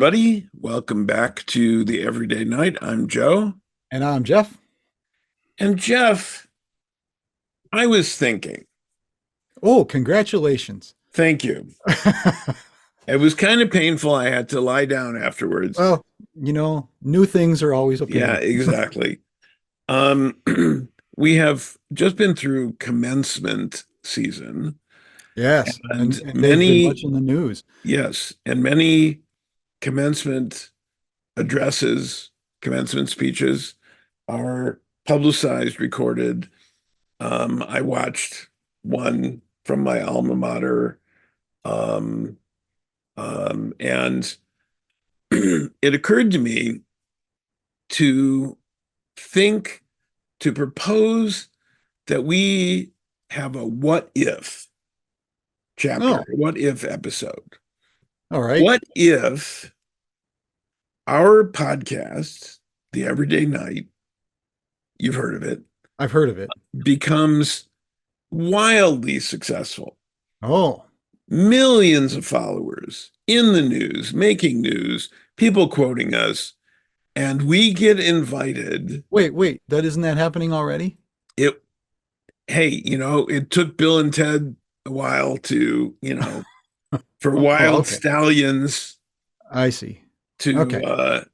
everybody. Welcome back to the Everyday Night. I'm Joe. And I'm Jeff. And Jeff, I was thinking, Oh, congratulations. thank you. It was kind of painful. I had to lie down afterwards. Well, new things are always a Yeah, pain. exactly. Um, we have just been through commencement season, Yes, and and they've been many, much in the news. yes, and many commencement addresses, commencement speeches are publicized, recorded. I watched one from my alma mater, um, and it occurred to me to think, to propose that we have a what if chapter, Oh, what if episode. all right. What if our podcast, The Everyday Night, you've heard of it, I've heard of it. becomes wildly successful? Oh, Millions of followers in the news, making news, people quoting us, and we get invited. wait. That isn't that happening already? It, hey, it took Bill and Ted a while to, for Oh, wild okay. stallions I see. to Okay.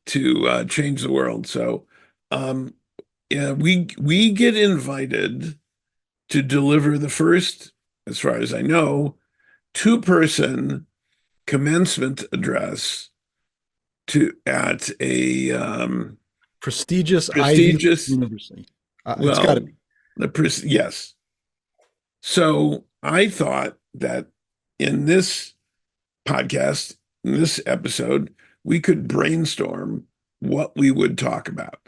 change the world. So, um, yeah, we get invited to deliver the first, as far as I know, two-person commencement address to at a Prestigious Ivy League prestigious, university. It's got to well, be. yes. So I thought that in this podcast, in this episode, we could brainstorm what we would talk about.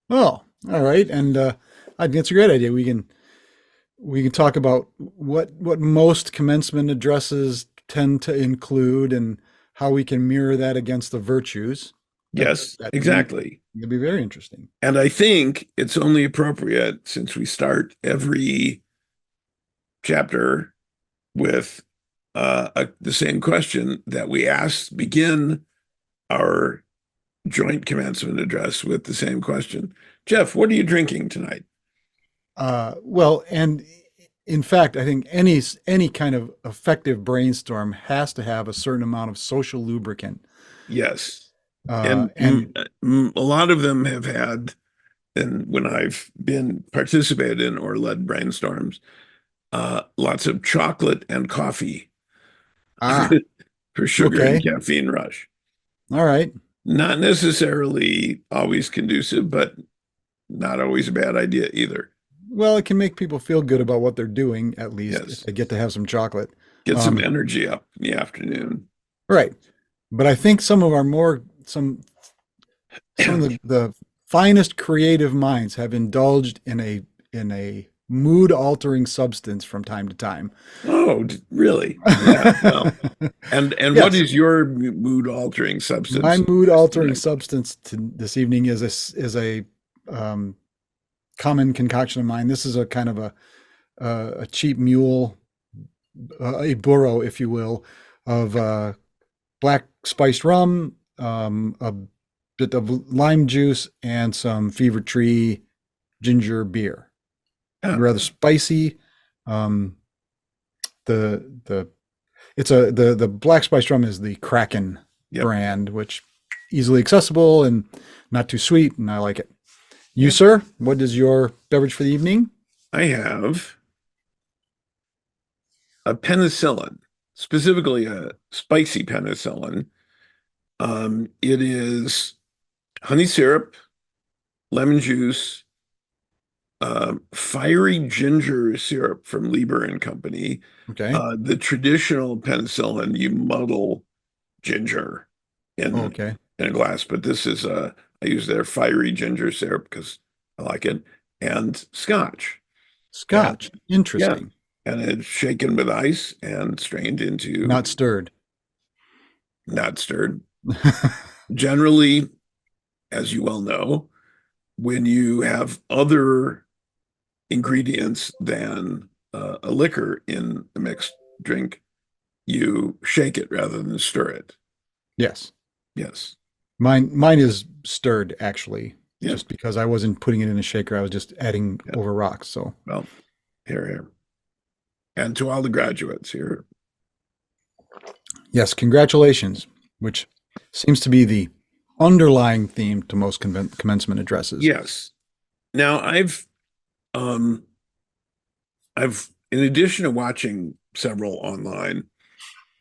Oh, all right. And I think it's a great idea. We can talk about what most commencement addresses tend to include and how we can mirror that against the virtues. That Yes, that exactly. would be very interesting. And I think it's only appropriate, since we start every chapter with the same question, that we begin our joint commencement address with the same question. Jeff, what are you drinking tonight? Well, and in fact, I think any kind of effective brainstorm has to have a certain amount of social lubricant. Yes. Uh, And and a lot of them have had, and when I've been participated in or led brainstorms, lots of chocolate and coffee ah, for sugar and okay, caffeine rush. all right. Not necessarily always conducive, but not always a bad idea either. Well, it can make people feel good about what they're doing, at least if Yes. they get to have some chocolate. Get some Um, energy up in the afternoon. right. But I think some of our more some of the finest creative minds have indulged in a mood altering substance from time to time. Oh, really? Yeah. Well, and what Yes, is your mood altering my substance mood altering tonight? substance this evening is a um, common concoction of mine. This is a kind of a cheap mule, a burro, if you will, of black spiced rum, a bit of lime juice, and some Fever Tree ginger beer. Yeah. Rather spicy. Um, the it's a the black spice rum is the Kraken Yep. brand, which easily accessible and not too sweet, and I like it. You, Yep. sir, what is your beverage for the evening? I have a penicillin, specifically a spicy penicillin. It is honey syrup, lemon juice, fiery ginger syrup from Lieber and Company. Okay. The traditional penicillin, you muddle ginger in Okay. in a glass, but this is I use their fiery ginger syrup because I like it, and scotch. And Scotch. yeah, Interesting. and it's shaken with ice and strained into, Not stirred. not stirred. Generally, as you well know, when you have other ingredients than a liquor in a mixed drink, you shake it rather than stir it. Yes. Yes. Mine is stirred actually, Yeah. just because I wasn't putting it in a shaker. I was just adding Yeah. over rocks. So Well, here. And to all the graduates here. yes, congratulations, which seems to be the underlying theme to most commencement addresses. Yes. Now um I've in addition to watching several online,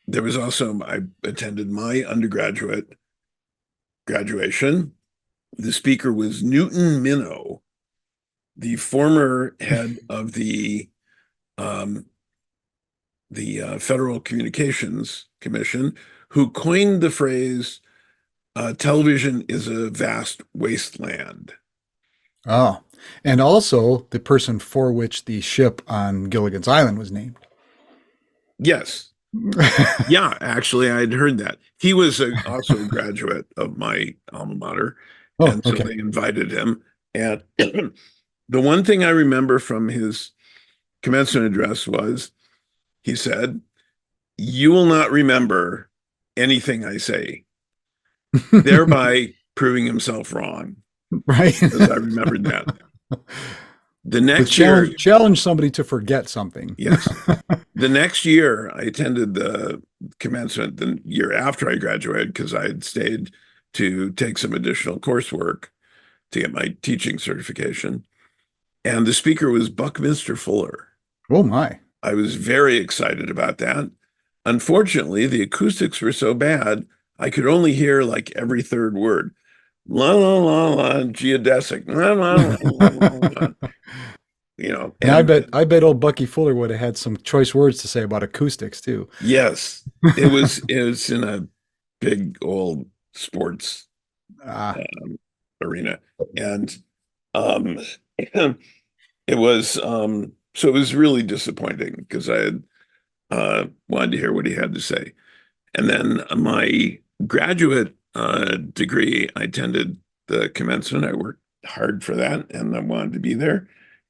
there was also I attended my undergraduate graduation. The speaker was Newton Minow, the former head of um, the Federal Communications Commission, who coined the phrase "television is a vast wasteland." Oh, and also the person for which the ship on Gilligan's Island was named. Yes, yeah, actually, I'd heard that. He was also a graduate of my alma mater, Oh, and so okay. they invited him. And the one thing I remember from his commencement address was he said, "You will not remember anything I say," thereby proving himself wrong, Right. as I remembered that. The To next year, challenge somebody to forget something. yes, the next year I attended the commencement the year after I graduated because I had stayed to take some additional coursework to get my teaching certification. And the speaker was Buckminster Fuller. Oh my. I was very excited about that. Unfortunately, the acoustics were so bad, I could only hear like every third word. La la la la, geodesic. La la la la la, la. And And I bet old Bucky Fuller would have had some choice words to say about acoustics too. yes, it was in a big old sports Ah, um, arena, and um, it was so it was really disappointing because I had wanted to hear what he had to say. And then my graduate degree, I attended the commencement. I worked hard for that, and I wanted to be there.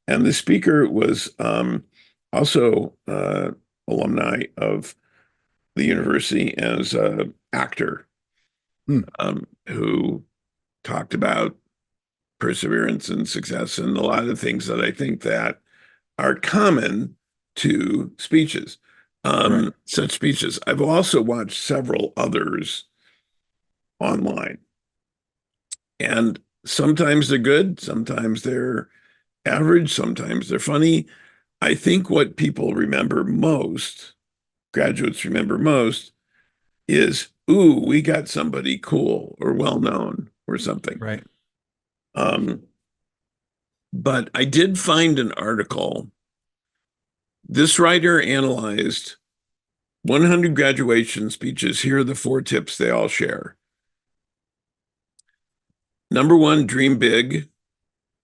And the speaker was also alumni of the university as an actor hmm, who talked about perseverance and success and a lot of things that I think that are common to speeches, right. such speeches. I've also watched several others online, and sometimes they're good, sometimes they're average, sometimes they're funny. I think what people remember most, graduates remember most, is, ooh, we got somebody cool or well known or something. Right. Um, but I did find an article. This writer analyzed 100 graduation speeches. Here are the 4 tips they all share. Number 1, dream big.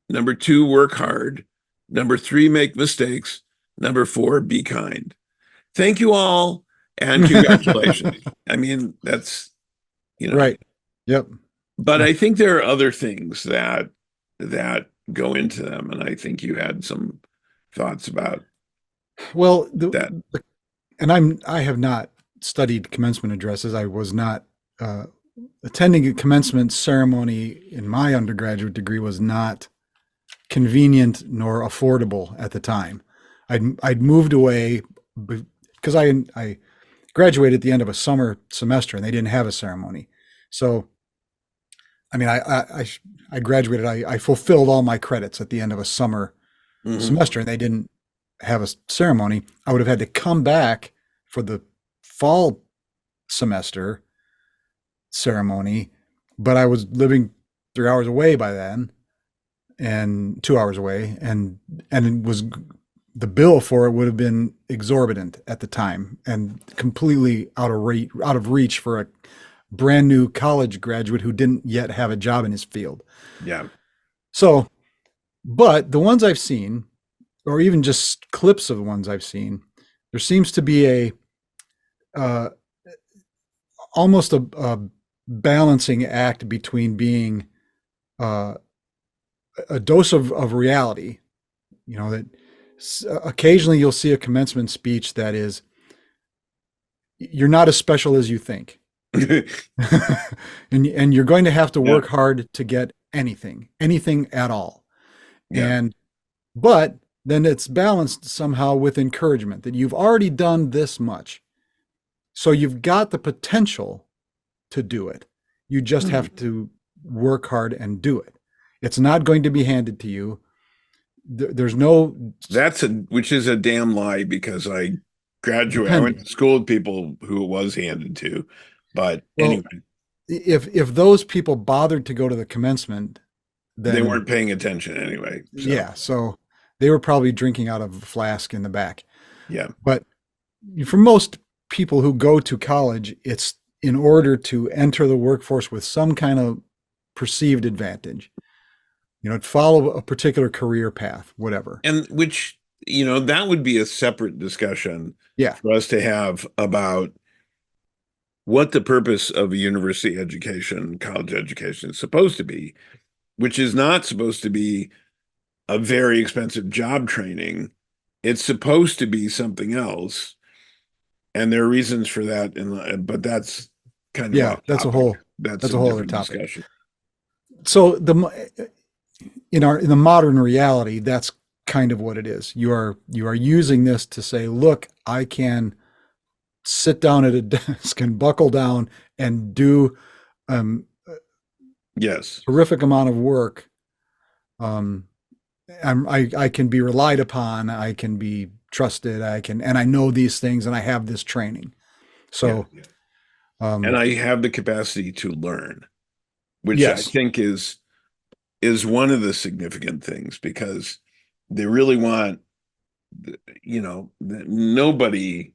Number 2, work hard. Number 3, make mistakes. Number 4, be kind. Thank you all and congratulations. I mean, that's, you know, Right. Yep. but Uh, I think there are other things that go into them. And I think you had some thoughts about well, that. and I have not studied commencement addresses. I was not uh, attending a commencement ceremony in my undergraduate degree was not convenient nor affordable at the time. I'd moved away because I graduated at the end of a summer semester and they didn't have a ceremony. So I mean I graduated. I fulfilled all my credits at the end of a summer Mhm. semester and they didn't have a ceremony. I would have had to come back for the fall semester ceremony, but I was living 3 hours away by then and 2 hours away, and it was the bill for it would have been exorbitant at the time and completely out of reach for a brand new college graduate who didn't yet have a job in his field. Yeah. So, but the ones I've seen, or even just clips of the ones I've seen, there seems to be a uh, almost a balancing act between being uh, a dose of reality. You know that occasionally you'll see a commencement speech that is you're not as special as you think. And you're going to have to Yeah, work hard to get anything at all. yeah. And but then it's balanced somehow with encouragement that you've already done this much. So you've got the potential to do it. You just Mhm. have to work hard and do it. It's not going to be handed to you. There's no That's which is a damn lie because I graduated. I went to depending. school with people who it was handed to, but Well, anyway, if those people bothered to go to the commencement, they then weren't paying attention anyway. So yeah, so they were probably drinking out of a flask in the back. yeah, But for most people who go to college, it's in order to enter the workforce with some kind of perceived advantage. To follow a particular career path, whatever. and which that would be a separate discussion Yeah, for us to have about what the purpose of a university education, college education is supposed to be, which is not supposed to be a very expensive job training. It's supposed to be something else, and there are reasons for that. But that's kind of yeah, off topic. That's that's a a whole other different topic. discussion. So in the modern reality, that's kind of what it is. You are using this to say, look, I can sit down at a desk and buckle down and do a Yes, terrific amount of work. Um, I can be relied upon. I can be trusted. And I know these things, and I have this training. yeah, So, and um, I have the capacity to learn, which I yes, think is one of the significant things because they really want, nobody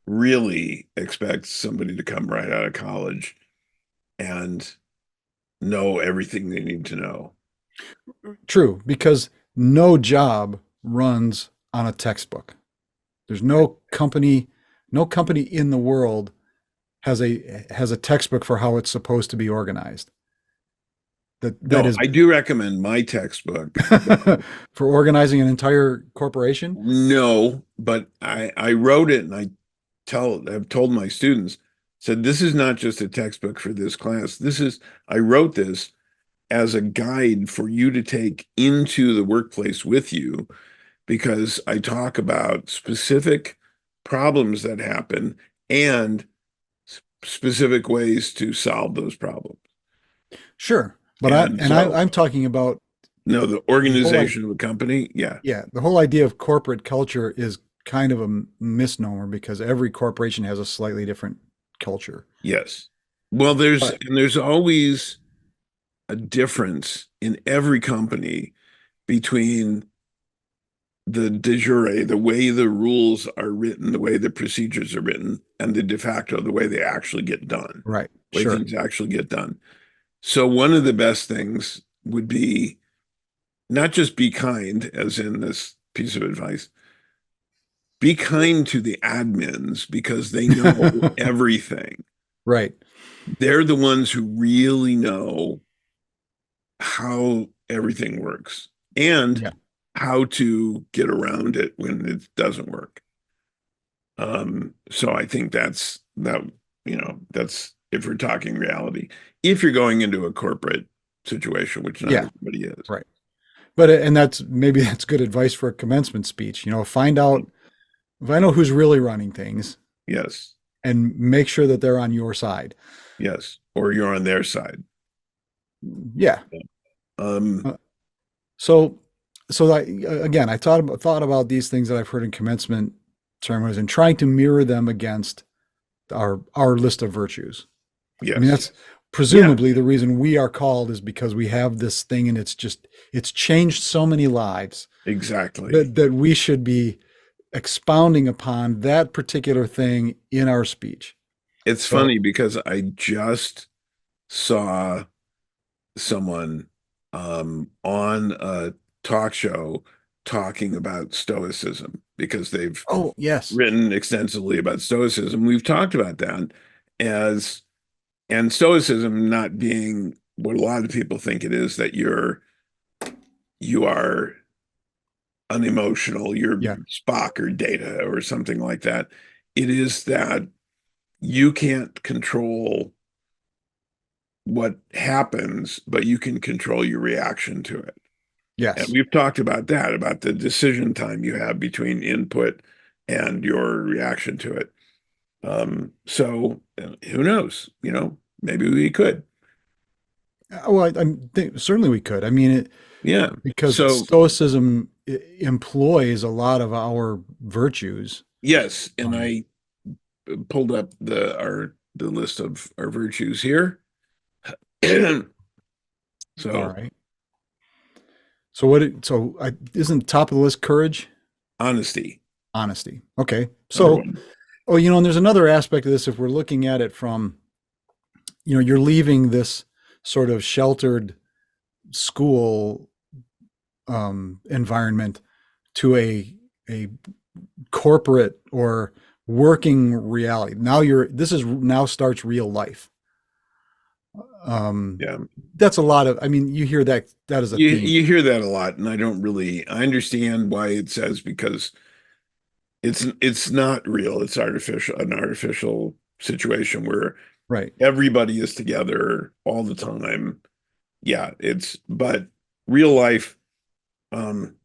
really expects somebody to come right out of college and know everything they need to know. true, because no job runs on a textbook. There's no company in the world has a textbook for how it's supposed to be organized. That No, is I do recommend my textbook. for organizing an entire corporation. No, but I wrote it and I've told my students, said this is not just a textbook for this class. I wrote this as a guide for you to take into the workplace with you because I talk about specific problems that happen and specific ways to solve those problems. Sure, but I And and I, so, I'm talking about no, the the whole idea. organization of a company, yeah, Yeah, the whole idea of corporate culture is kind of a misnomer because every corporation has a slightly different culture. yes. Well, there's But and there's always a difference in every company between the de jure, the way the rules are written, the way the procedures are written, and the de facto, the way they actually get done, right, way sure, things actually get done. So one of the best things would be not just be kind, as in this piece of advice, be kind to the admins because they know everything. right, They're the ones who really know how everything works and yeah, how to get around it when it doesn't work. So I think that's if we're talking reality. If you're going into a corporate situation, which not yeah, everybody is. right. But and that's good advice for a commencement speech. Find out who's really running things Yes, and make sure that they're on your side. yes, or you're on their side. Yeah. Um, Uh, So, again, I thought about these things that I've heard in commencement sermons and trying to mirror them against our list of virtues. I mean, yes, that's yeah, presumably the reason we are called is because we have this thing, and it's changed so many lives exactly. that we should be expounding upon that particular thing in our speech. It's So, funny because I just saw someone on a talk show talking about Stoicism because they've oh yes, written extensively about Stoicism. We've talked about that as and Stoicism not being what a lot of people think it is that you are unemotional, you're yeah, Spock or Data or something like that. It is that you can't control what happens, but you can control your reaction to it. And Yes. we've talked about that, about the decision time you have between input and your reaction to it. So who knows? Maybe we could. Well, certainly we could. I mean, Yeah. because So Stoicism employs a lot of our virtues. yes, and Um, I pulled up the list of our virtues here. all So right. So isn't top of the list courage? honesty, Honesty. Okay. number So, one. oh, and there's another aspect of this if we're looking at it from, you're leaving this sort of sheltered school environment to a corporate or working reality. This is now starts real life. Um, Yeah. that's a lot of, I mean, you hear that as a theme. You hear that a lot, and I understand why it says because it's not real. It's an artificial situation where Right. everybody is together all the time. Yeah, but real life, um,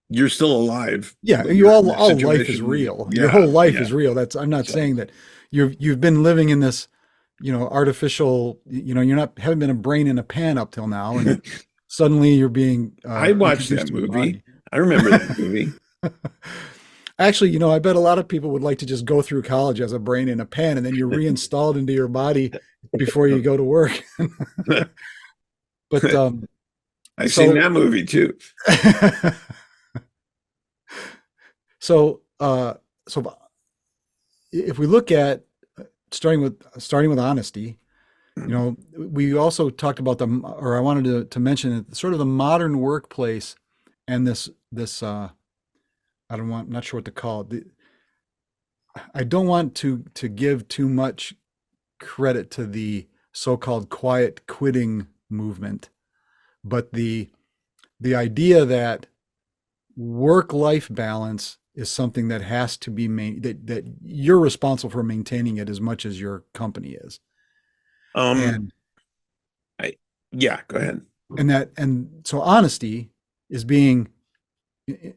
you're still alive, Yeah. but you're in a All life is situation. real. Your Yeah, whole life yeah. is real. I'm not So saying that you've been living in this, artificial, haven't been a brain in a pan up till now. And suddenly you're being I watched introduced that to your movie. body. I remember that movie. Actually, I bet a lot of people would like to just go through college as a brain in a pan and then you're reinstalled into your body before you go to work. But I've seen so that movie too. so so if we look at starting with honesty, we also talked about or I wanted to mention sort of the modern workplace and this I'm not sure what to call it. I don't want to give too much credit to the so-called quiet quitting movement, but the idea that work-life balance is something that has to be that you're responsible for maintaining it as much as your company is. Um, And I yeah, go ahead. and so honesty is being in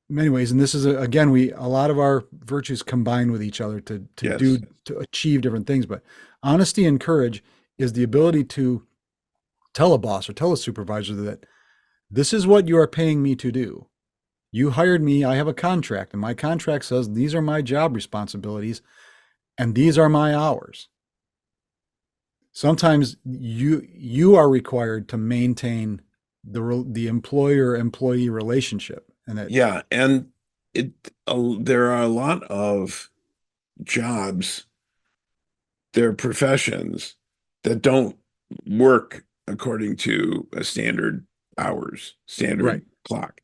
many ways, and this is again, a lot of our virtues combine with each other Yes. to achieve different things, but honesty and courage is the ability to tell a boss or tell a supervisor that this is what you are paying me to do. You hired me, I have a contract, and my contract says these are my job responsibilities and these are my hours. Sometimes you are required to maintain the employer employee relationship, and that Yeah, and it there are a lot of jobs, there are professions that don't work according to a right. standard clock.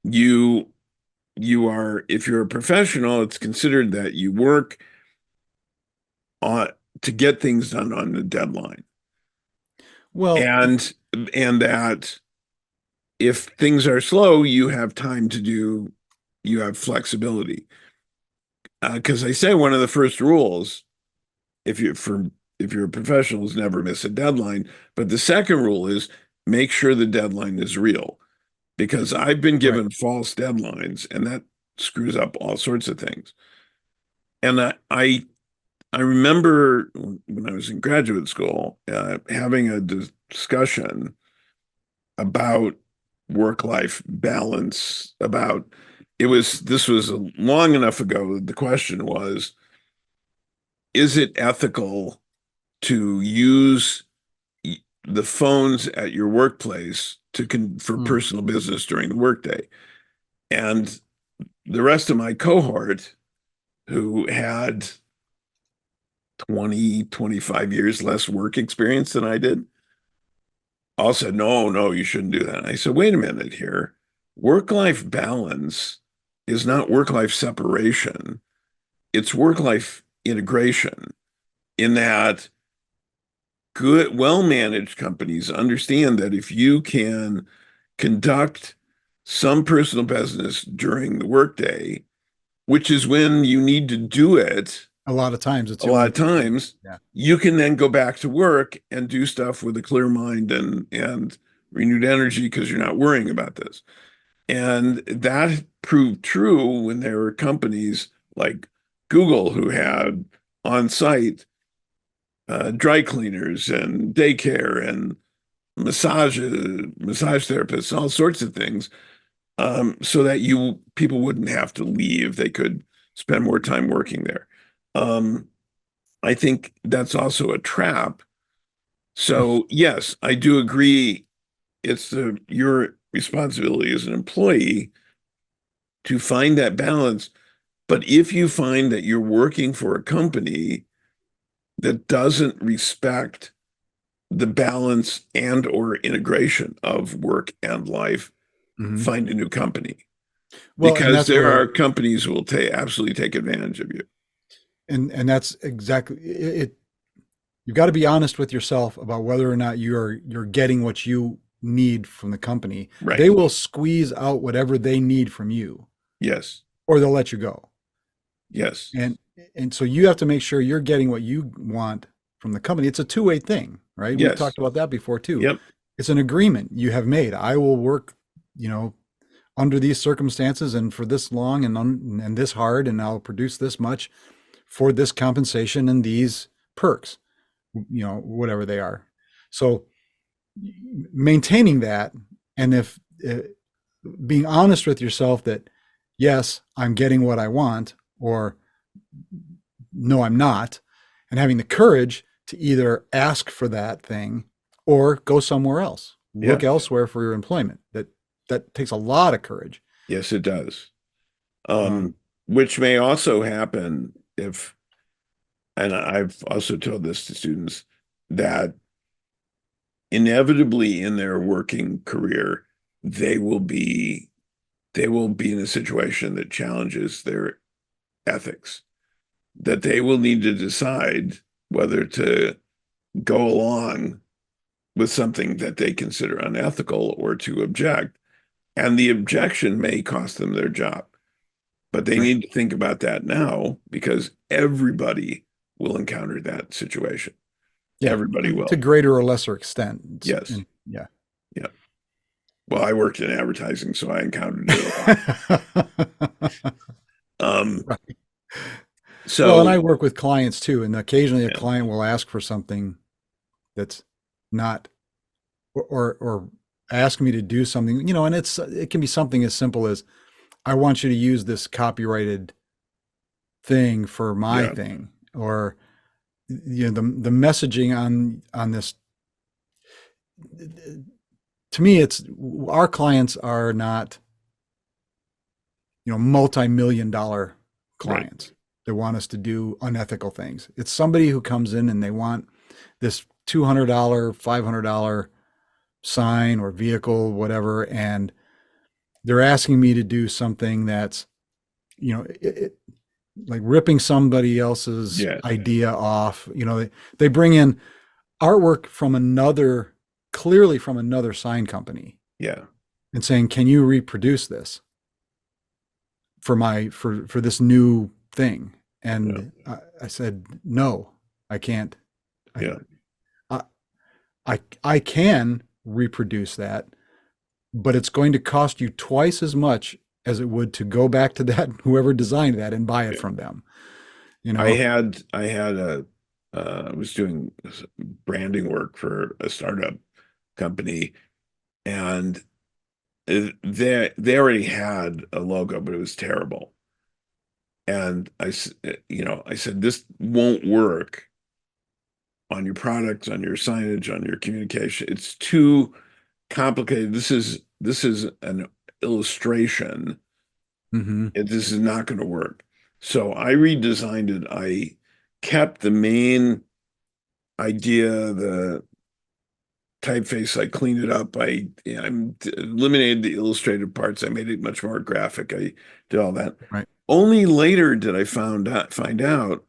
You you are if you're a professional, it's considered that you work on to get things done on the deadline. Well, And that if things are slow, you have time to do, you have flexibility. Because I say one of the first rules, if you for if you're a professional, is never miss a deadline. But the second rule is make sure the deadline is real. Because I've been right. given false deadlines, and that screws up all sorts of things. And I remember when I was in graduate school, having a discussion about work-life balance, about this was long enough ago. The question was, is it ethical to use the phones at your workplace for Mm. personal business during the workday? And the rest of my cohort, who had 25 years less work experience than I did, all said, no, no, you shouldn't do that. And I said, wait a minute here. Work-life balance is not work-life separation. It's work-life integration, in that good, well-managed companies understand that if you can conduct some personal business during the workday, which is when you need to do it, A lot of times it's a the lot only of thing. times, Yeah. you can then go back to work and do stuff with a clear mind and renewed energy because you're not worrying about this. And that proved true when there were companies like Google who had on-site dry cleaners and daycare and massage therapists, all sorts of things, so that people wouldn't have to leave. They could spend more time working there. Um, I think that's also a trap. So yes, I do agree. It's your responsibility as an employee to find that balance. But if you find that you're working for a company that doesn't respect the balance and or integration of work and life, Hmm. find a new company Well, and because that's there where, are companies who will absolutely take advantage of you. and that's exactly it. You've got to be honest with yourself about whether or not you're getting what you need from the company. Right. They will squeeze out whatever they need from you, Yes. or they'll let you go. Yes. And and so you have to make sure you're getting what you want from the company. It's a two-way thing, right? We've Yes. talked about that before too. Yep. It's an agreement you have made. I will work, you know, under these circumstances and for this long and this hard, and I'll produce this much for this compensation and these perks, whatever they are. So maintaining that, and if being honest with yourself that yes, I'm getting what I want, or no, I'm not, and having the courage to either ask for that thing or go somewhere else, look Yeah. elsewhere for your employment. That takes a lot of courage. Yes, it does. Um, Which may also happen if, and I've also told this to students, that inevitably in their working career, they will be they will be in a situation that challenges their ethics, that they will need to decide whether to go along with something that they consider unethical or to object. And the objection may cost them their job. But they right. need to think about that now because everybody will encounter that situation. Yeah. Everybody To will. greater or lesser extent. Yes. And yeah. Yeah. Well, I worked in advertising, so I encountered it a lot. Um, Right. Well, and so I work with clients too, and occasionally a yeah, client will ask for something that's not, or ask me to do something, and it can be something as simple as I want you to use this copyrighted thing for my yeah, thing, or the messaging on this. To me, it's our clients are not multi-million dollar right. clients that want us to do unethical things. It's somebody who comes in and they want this $200, $500 sign or vehicle, whatever, and they're asking me to do something that's, like ripping somebody else's Yes. idea off. They bring in artwork from clearly from another sign company, Yeah. and saying, "Can you reproduce this for this new thing?" Yeah. And I said, "No, I can't. I, Yeah. I I can reproduce that, but it's going to cost you twice as much as it would to go back to that whoever designed that and buy it Yeah. from them." You know, I was doing branding work for a startup company, and they already had a logo, but it was terrible. And I said, this won't work on your products, on your signage, on your communication. It's too complicated. This is an illustration. hmm This is not going to work. So I redesigned it. I kept the main idea, the typeface. I cleaned it up. I eliminated the illustrated parts. I made it much more graphic. I did all that. right. Only later did I find out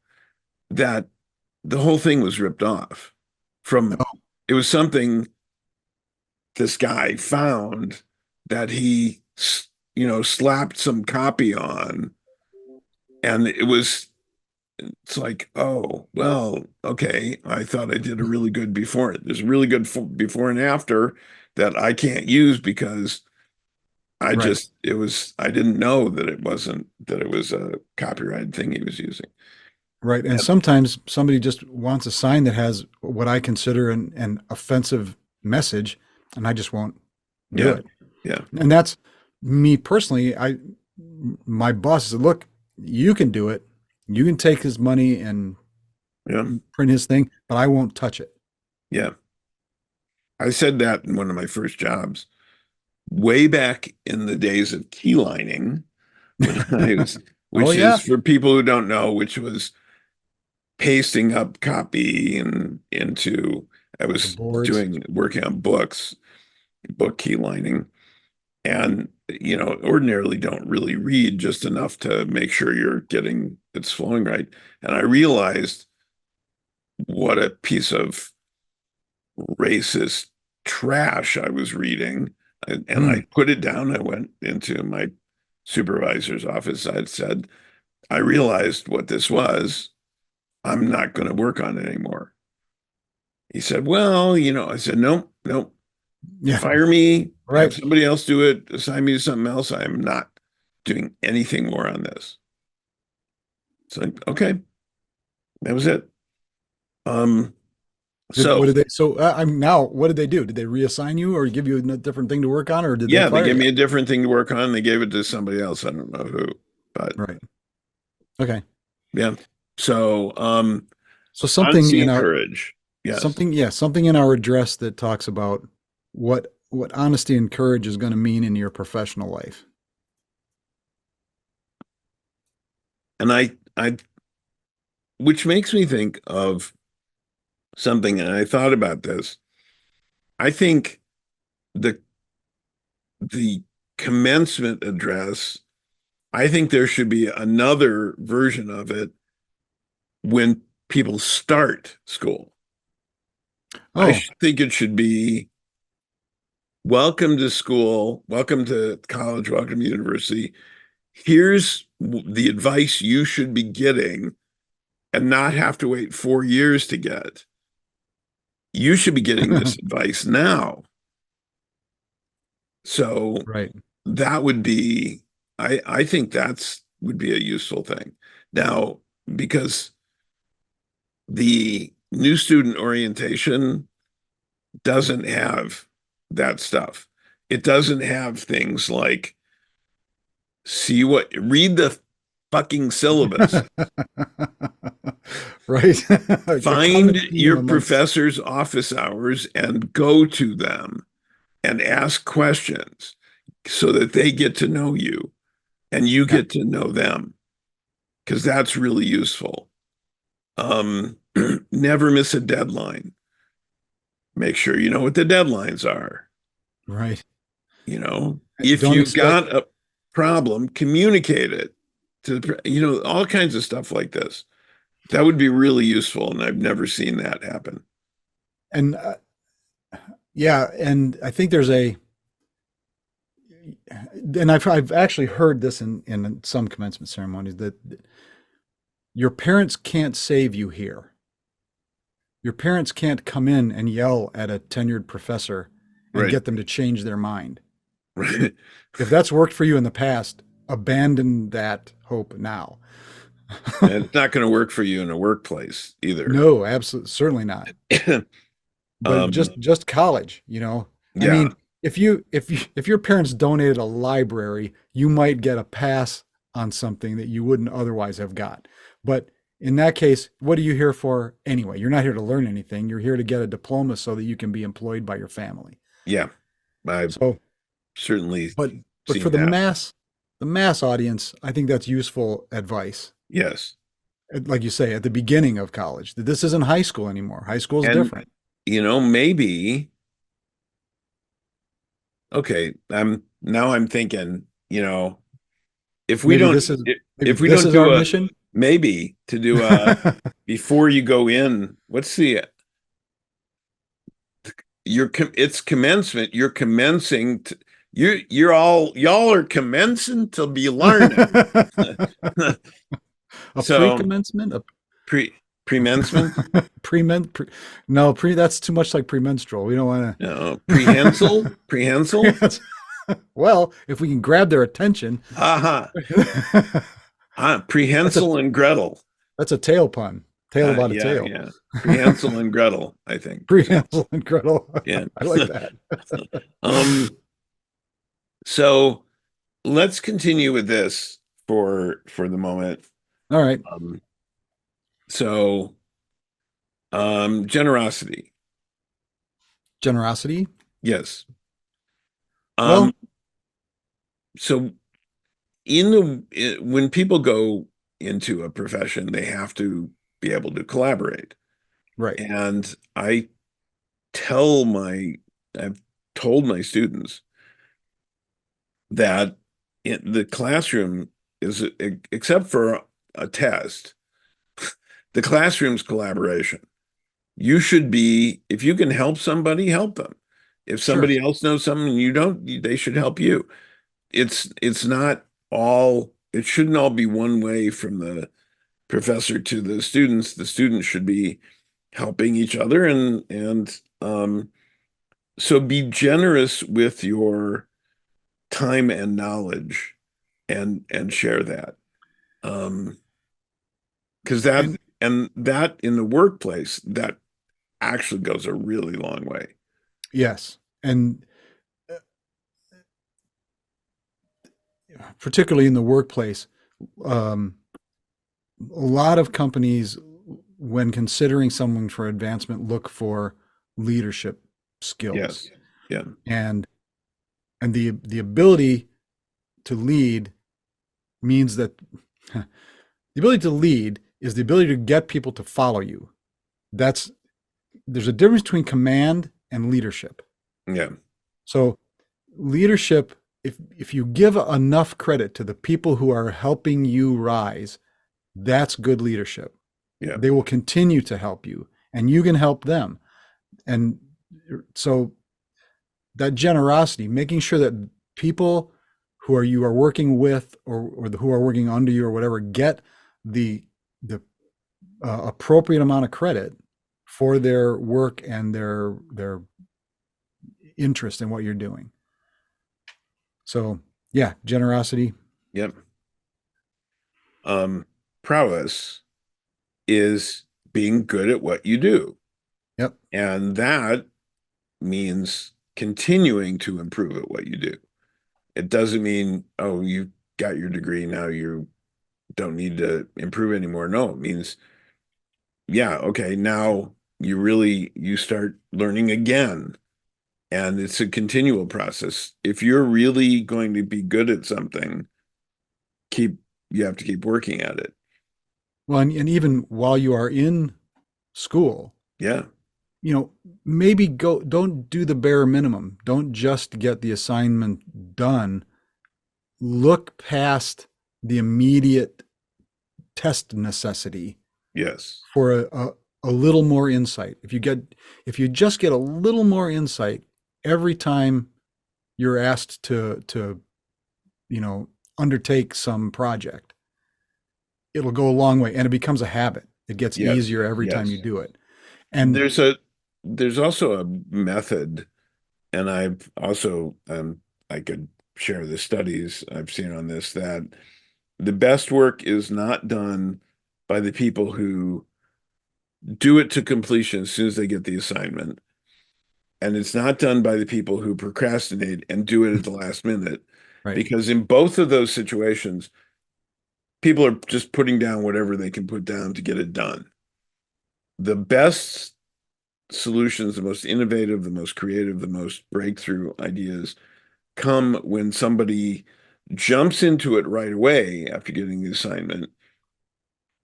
that the whole thing was ripped off from, Oh, it was something this guy found that he slapped some copy on, and it's like, oh, well, okay. I thought I did a really good before. There's a really good before and after that I can't use because Right. I didn't know that it was a copyrighted thing he was using. Right. And And sometimes somebody just wants a sign that has what I consider an offensive message, and I just won't do yeah, it. yeah, And that's me personally. My boss said, look, you can do it. You can take his money and yeah, print his thing, but I won't touch it. yeah. I said that in one of my first jobs way back in the days of keylining when I was, Oh which is yeah. for people who don't know, which was pasting up copy and into, I The was boards. doing working on books, book key lining, and ordinarily don't really read just enough to make sure you're getting it's flowing right. And I realized what a piece of racist trash I was reading. And Hmm. I put it down. I went into my supervisor's office. I said, I realized what this was. I'm not going to work on it anymore. He said, well, I said, no, no, Yeah. fire me, have Right. somebody else do it, assign me to something else. I am not doing anything more on this. It's like, okay, that was it. Um, What so did they? So I'm now. What did they do? Did they reassign you, or give you a different thing to work on, or did they yeah, they fire gave you? me a different thing to work on. They gave it to somebody else. I don't know who, but Right. Okay. yeah. So, So something honesty in and our courage. Yes. something, yeah, something in our address that talks about what honesty and courage is going to mean in your professional life. And which makes me think of something, and I thought about this. I think the the commencement address, I think there should be another version of it when people start school. I Oh, think it should be welcome to school, welcome to college, welcome to university. Here's the advice you should be getting and not have to wait 4 years to get. You should be getting this advice now. So right. that would be, I think that's would be a useful thing. Now, because the new student orientation doesn't have that stuff. It doesn't have things like read the fucking syllabus, Right. A find common theme your amongst, professor's office hours and go to them and ask questions so that they get to know you and you yeah, get to know them because that's really useful. Um, Never miss a deadline. Make sure you know what the deadlines are. right. If Don't you've expect, got a problem, communicate it to all kinds of stuff like this. That would be really useful, and I've never seen that happen. and yeah, and I think there's and I've actually heard this in some commencement ceremonies that your parents can't save you here. Your parents can't come in and yell at a tenured professor and Right, get them to change their mind. right. If that's worked for you in the past, abandon that hope now. And it's not going to work for you in a workplace either. No, absolutely, certainly not. But um, just college, you know. I yeah, mean, if your parents donated a library, you might get a pass on something that you wouldn't otherwise have got. But in that case, what are you here for anyway? You're not here to learn anything. You're here to get a diploma so that you can be employed by your family. yeah. I've So, certainly but for seen that. the mass audience, I think that's useful advice. Yes. Like you say, at the beginning of college, that this isn't high school anymore. High school is And different. maybe okay, I'm thinking, if we Maybe don't this is maybe if we this don't is our do mission. maybe to do before you go in, what's the it's commencement, you're commencing to, y'all are commencing to be learning. A So pre-commencement, a pre premencement, pre-men, pre, no, pre, that's too much like premenstrual. We don't want no, to. prehensile. Yes. Well, if we can grab their attention, Aha, that's a prehensile and Gretel. that's a tail pun. Tail about a Yeah, tail. yeah, prehensile and Gretel. I think. Pre-Hansel and Gretel. Yeah. I like that. um. So let's continue with this for the moment. All right. Um. So, generosity. Generosity. Yes. Well, Um. So in when people go into a profession, they have to be able to collaborate. right. And tell my, I've told my students that the classroom is, except for a test, the classroom's collaboration. You should be, if you can help somebody, help them. If Sure. somebody else knows something and you don't, they should help you. It's not all, it shouldn't all be one way from the professor to the students. The students should be helping each other, and so be generous with your time and knowledge, and share that. Um, because And that in the workplace, that actually goes a really long way. yes. And particularly in the workplace, um, a lot of companies, when considering someone for advancement, look for leadership skills Yes. Yeah. and the ability to lead means that the ability to lead is the ability to get people to follow you. That's There's a difference between command and leadership. Yeah. So leadership, if you give enough credit to the people who are helping you rise, that's good leadership. Yeah. They will continue to help you and you can help them. And so that generosity, making sure that people who are you are working with, or who are working under you or whatever, get the appropriate amount of credit for their work and their interest in what you're doing. So yeah, generosity. Yep. Prowess is being good at what you do. Yep. And that means continuing to improve at what you do. It doesn't mean, oh, you got your degree, now you don't need to improve anymore. No, it means, yeah, okay, now you start learning again. And it's a continual process. If you're really going to be good at something, keep you have to keep working at it. Well, and even while you are in school, Yeah. you know, maybe don't do the bare minimum. Don't just get the assignment done. Look past the immediate test necessity Yes. for a little more insight. If you just get a little more insight every time you're asked to undertake some project, it'll go a long way and it becomes a habit. It gets Yes. easier every time you Yes. do it. And There's also a method, and I could share the studies I've seen on this, that the best work is not done by the people who do it to completion as soon as they get the assignment. And it's not done by the people who procrastinate and do it at the last minute. right. Because in both of those situations, people are just putting down whatever they can put down to get it done. The best solutions, the most innovative, the most creative, the most breakthrough ideas come when somebody jumps into it right away after getting the assignment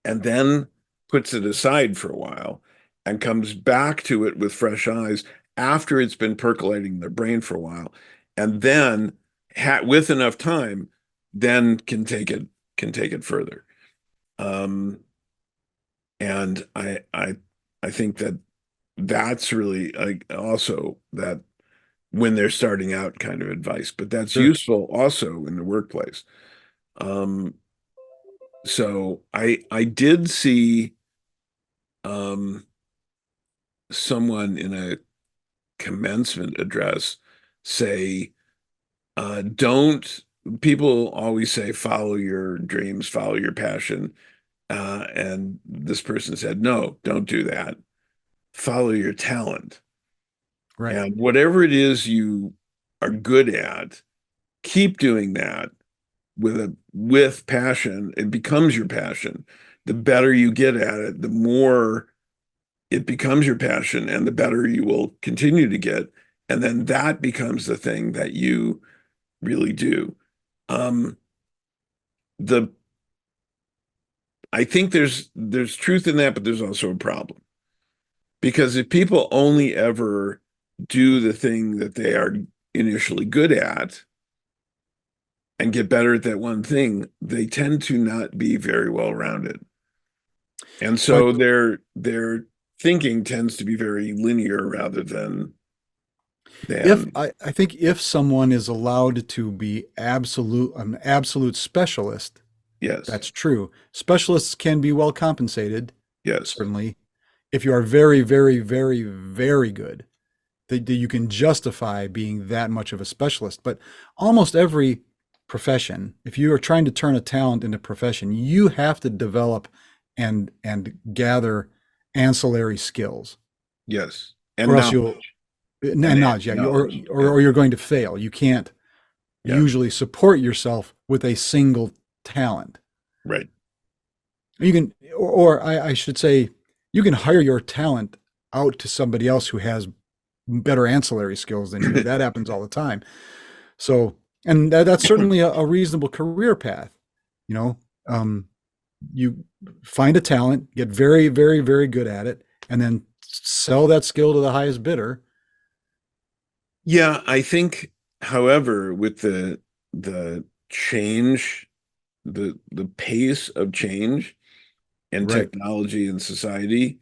and then puts it aside for a while and comes back to it with fresh eyes after it's been percolating in their brain for a while, and then with enough time, then can take it further. Um, and I think that that's really, like, also that when they're starting out kind of advice, but that's Sure. useful also in the workplace. Um, So I did see um someone in a commencement address say, don't people always say follow your dreams, follow your passion. And this person said, no, don't do that. Follow your talent. Right. And whatever it is you are good at, keep doing that with passion. It becomes your passion. The better you get at it, the more it becomes your passion and the better you will continue to get. And then that becomes the thing that you really do. Um, the I think there's truth in that, but there's also a problem. Because if people only ever do the thing that they are initially good at and get better at that one thing, they tend to not be very well rounded. And But so their thinking tends to be very linear rather if than I think if someone is allowed to be an absolute specialist, yes, that's true. Specialists can be well compensated, yes, certainly. If you are very, very, very, very good, that you can justify being that much of a specialist. But almost every profession, if you are trying to turn a talent into profession, you have to develop and gather ancillary skills, yes, and or else you'll knowledge and knowledge, yeah, knowledge. Yeah, or you're going to fail. You can't yeah, usually support yourself with a single talent. right. You can, or I should say, you can hire your talent out to somebody else who has better ancillary skills than you. That happens all the time. So, and that's certainly a reasonable career path. You know, um, you find a talent, get very, very, very good at it, and then sell that skill to the highest bidder. Yeah, I think, however, with the change, the pace of change and Right. technology in society,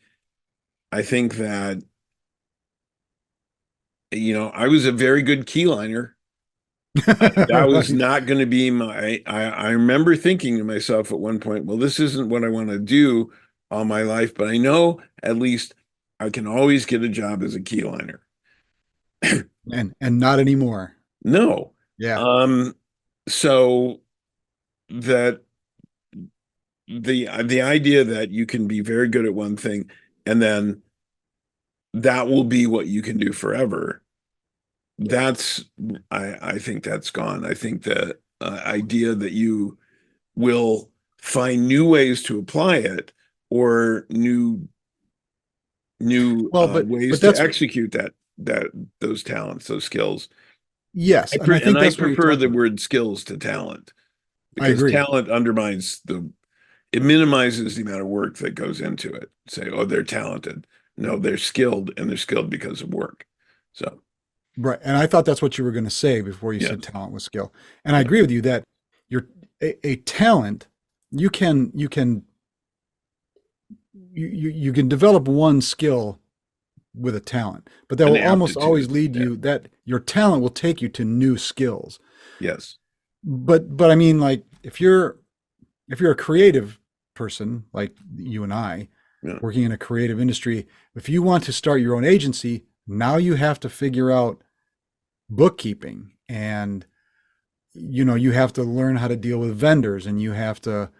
I think that, I was a very good keyliner. That was Right. not going to be I remember thinking to myself at one point, well, this isn't what I want to do all my life, but I know at least I can always get a job as a keyliner. And not anymore. No. Yeah. Um, so that the idea that you can be very good at one thing and then that will be what you can do forever, that's I think that's gone. I think the idea that you will find new ways to apply it or new Well, ways but to that's execute that those talents, those skills. yes, and I And think I that's what you're prefer the talking about. word skills to talent I because agree. talent undermines it minimizes the amount of work that goes into it. Say, oh, they're talented. No, they're skilled and they're skilled because of work. So, Right. And I thought that's what you were going to say before you said yes, talent with skill. And I yeah, agree with you that you're a talent, you can develop one skill with a talent, but that an will almost aptitude. always lead Yeah, you that your talent will take you to new skills. yes, But I mean, like if you're a creative person like you and I yeah, working in a creative industry, if you want to start your own agency, now you have to figure out bookkeeping, and you have to learn how to deal with vendors, and you have to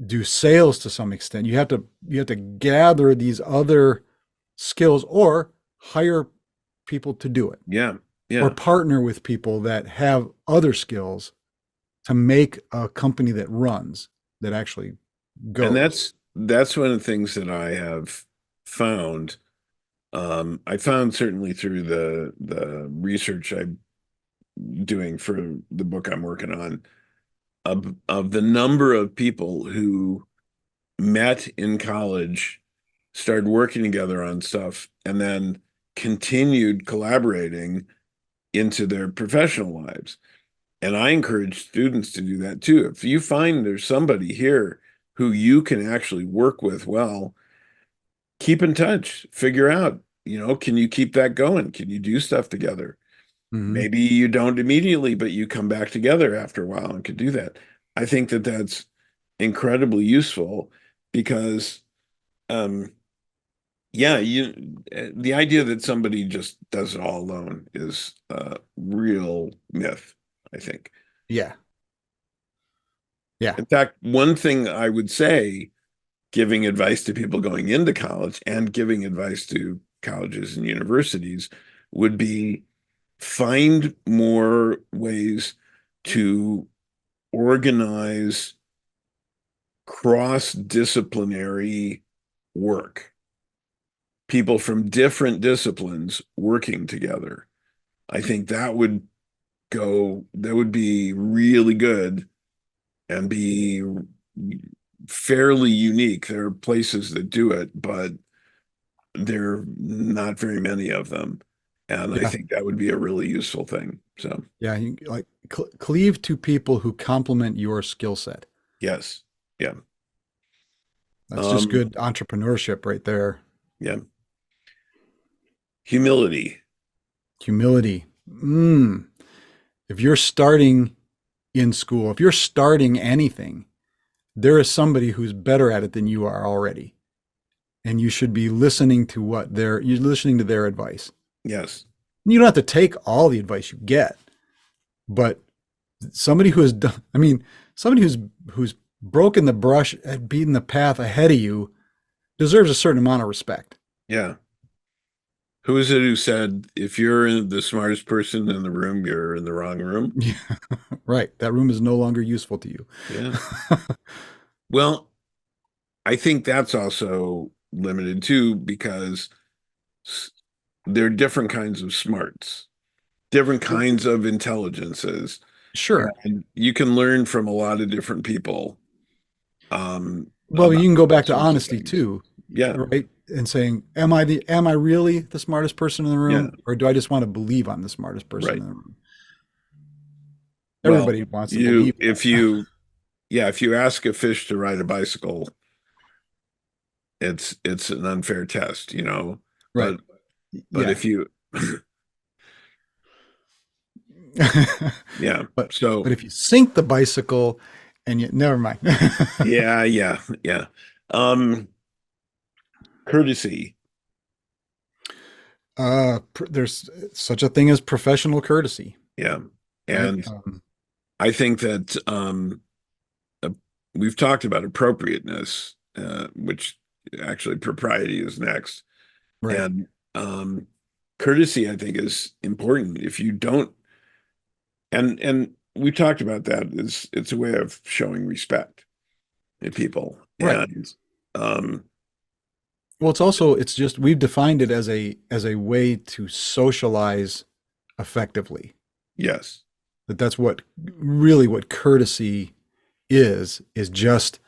do sales to some extent. You have to gather these other skills, or hire people to do it, yeah, or yeah. partner with people that have other skills to make a company that runs, that actually And goes. that's one of the things that I have found. I found certainly through the research I'm doing for the book I'm working on of the number of people who met in college, started working together on stuff, and then continued collaborating into their professional lives. And I encourage students to do that too. If you find there's somebody here who you can actually work with well, keep in touch, figure out, can you keep that going? Can you do stuff together? Hmm. Maybe you don't immediately, but you come back together after a while and could do that. I think that that's incredibly useful because, um, yeah, the idea that somebody just does it all alone is a real myth, I think. Yeah. Yeah. In fact, one thing I would say, giving advice to people going into college and giving advice to colleges and universities, would be find more ways to organize cross-disciplinary work, people from different disciplines working together. I think that would be really good and be fairly unique. There are places that do it, but there are not very many of them. And I Yeah. think that would be a really useful thing. So, Yeah. You, like cleave to people who complement your skill set. yes. Yeah. That's just Um, good entrepreneurship right there. yeah. Humility. Humility. If you're starting in school, if you're starting anything, there is somebody who's better at it than you are already. And you should be listening to you're listening to their advice. Yes. You don't have to take all the advice you get, but somebody who has done, I mean, somebody who's broken the brush and beaten the path ahead of you deserves a certain amount of respect. Yeah. Who is it who said, if you're the smartest person in the room, you're in the wrong room? Yeah, right. That room is no longer useful to you. Yeah. Well, I think that's also limited too, because there are different kinds of smarts, different kinds of intelligences, Sure. and you can learn from a lot of different people Well, about you can go all back to sorts of honesty things. too, Yeah. right? And saying, am I really the smartest person in the Yeah. room, or do I just want to believe I'm the smartest person Right. in the room? Well, Everybody wants to believe if that. yeah, if you ask a fish to ride a bicycle, it's an unfair test, you know. Right. But Yeah. if you yeah, but so if you sink the bicycle and you never mind. yeah. Um, Courtesy. There's such a thing as professional courtesy, Yeah. right? And I think that uh, we've talked about appropriateness, which actually propriety is next. Right. And courtesy, I think, is important. If you don't, and we talked about that, is it's a way of showing respect to people. Right. And um, Well, it's just we've defined it as a way to socialize effectively. yes, That's what really what courtesy is just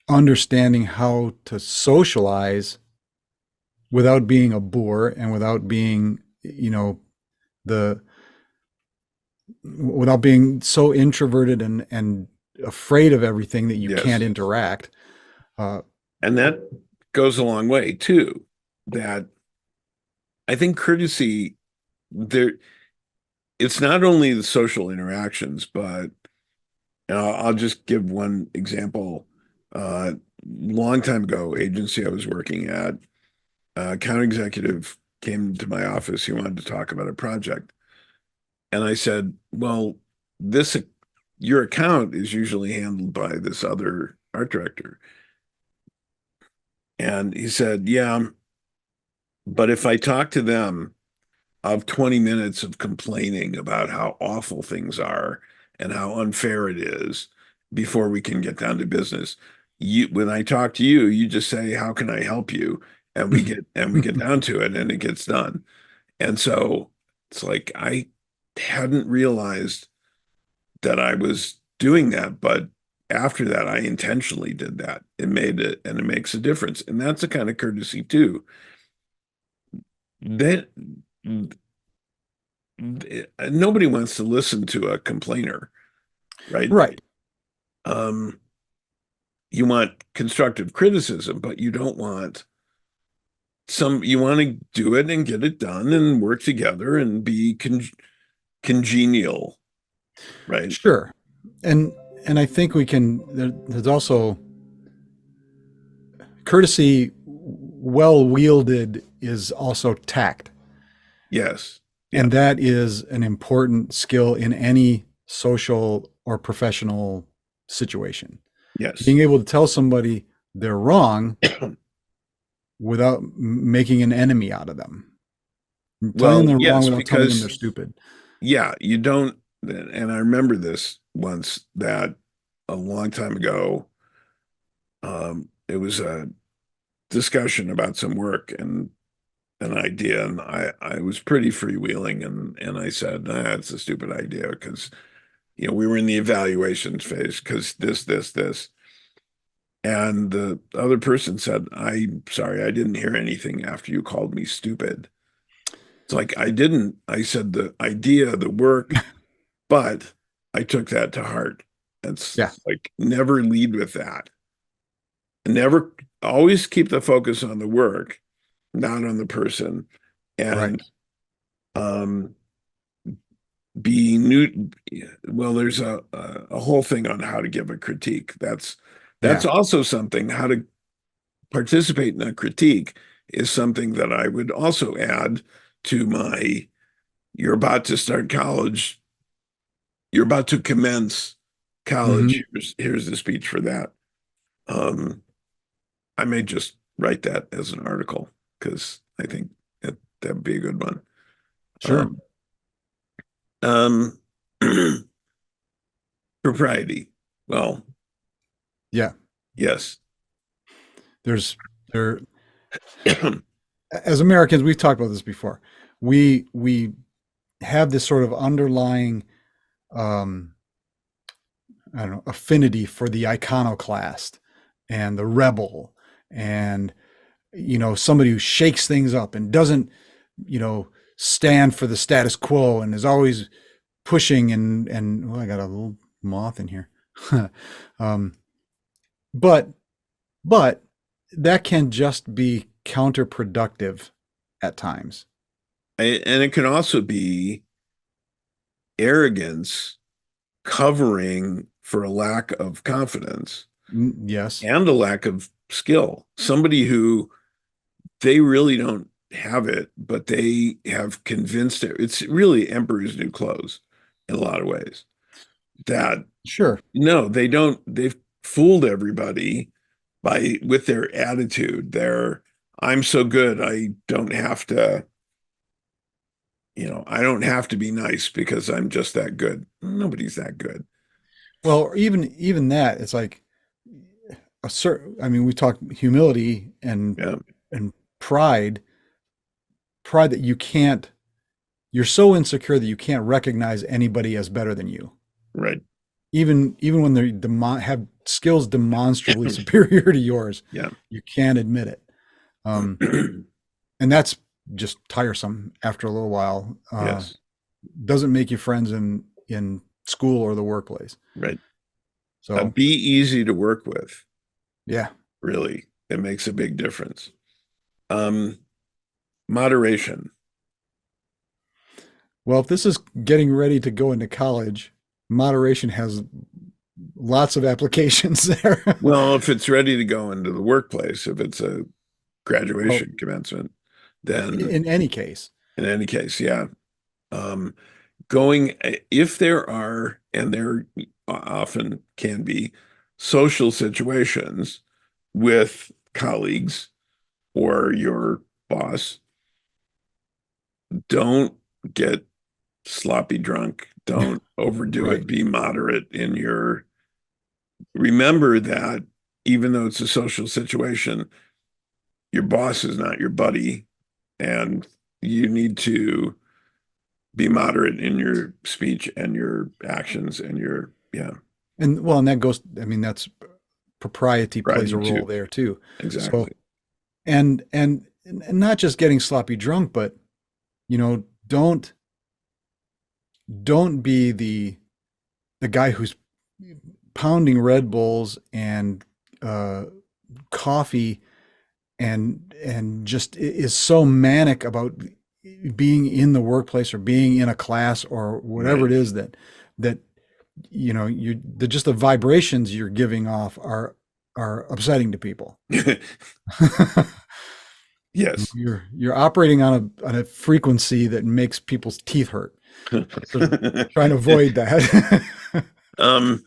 understanding how to socialize without being a bore and without being, the without being so introverted and afraid of everything that you can't yes. interact. Uh, And that goes a long way too. That I think courtesy there it's not only the social interactions, but I'll just give one example. Long time ago, agency I was working at, account executive came to my office. He wanted to talk about a project. And I said, well, this your account is usually handled by this other art director. And he said, yeah, but if I talk to them of 20 minutes of complaining about how awful things are and how unfair it is before we can get down to business. When I talk to you, you just say, "How can I help you?" And we get down to it and it gets done. And so it's like I hadn't realized that I was doing that, but after that, I intentionally did that. It made it, and it makes a difference. And that's a kind of courtesy too. That nobody wants to listen to a complainer, right? right. Um, you want constructive criticism, but you don't want you want to do it and get it done and work together and be congenial, right? Sure. And and I think there's also courtesy, well wielded, is also tact. Yes. Yeah. And that is an important skill in any social or professional situation. Yes. Being able to tell somebody they're wrong without making an enemy out of them. Telling them Well, they're wrong yes, without telling them they're because stupid. yeah, you don't, and I remember this once that a long time ago, it was a discussion about some work and an idea, and I was pretty freewheeling, and I said, nah, it's a stupid idea because we were in the evaluations phase because this. And the other person said, I'm sorry, I didn't hear anything after you called me stupid. It's like I didn't. I said the idea, the work, but I took that to heart. It's Yeah, like never lead with that. Never always keep the focus on the work, not on the person. right. And um being new well, there's a whole thing on how to give a critique. That's Yeah. also something, how to participate in a critique is something that I would also add to my you're about to start college, you're about to commence Hmm. college. Here's the speech for that. Um, I may just write that as an article because I think that'd be a good one. Sure. Um, um, propriety. Well, Yeah. yes. There's there as Americans, we've talked about this before. We have this sort of underlying um I don't know, affinity for the iconoclast and the rebel and somebody who shakes things up and doesn't, you know, stand for the status quo and is always pushing and I got a little moth in here. um, but but that can just be counterproductive at times. And it can also be arrogance covering for a lack of confidence Yes, and a lack of skill. Somebody who they really don't have it, but they have convinced it. It's really emperor's new clothes in a lot of ways. That sure. no, they don't. They've fooled everybody by with their attitude. I'm so good. I don't have to be nice because I'm just that good. Nobody's that good. Well, even that, it's like a certain. I mean, we talk humility Yeah, and pride. Pride that you can't. You're so insecure that you can't recognize anybody as better than you, right. even when they have skills demonstrably superior to yours. Yeah. You can't admit it, um, and that's just tiresome after a little while. Yes, Doesn't make you friends in school or the workplace. right. So Be easy to work with. yeah. Really, it makes a big difference. Um, Moderation. Well, if this is getting ready to go into college, moderation has lots of applications there. Well, if it's ready to go into the workplace, if it's a Well, graduation commencement, then in any case, in any case, yeah. Um, going if there are, and there often can be social situations with colleagues or your boss, don't get sloppy drunk. Don't overdo right. it. Be moderate in your, remember that even though it's a social situation, your boss is not your buddy, and you need to be moderate in your speech and your actions and your, yeah, And that goes, I mean, that's propriety plays a variety role too. there too. So, Exactly. and not just getting sloppy drunk, but don't be the guy who's pounding Red Bulls and uh, coffee and just is so manic about being in the workplace or being in a class or whatever Right. it is that just the vibrations you're giving off are upsetting to people. Yes. You're operating on a frequency that makes people's teeth hurt. So trying to avoid that. Um,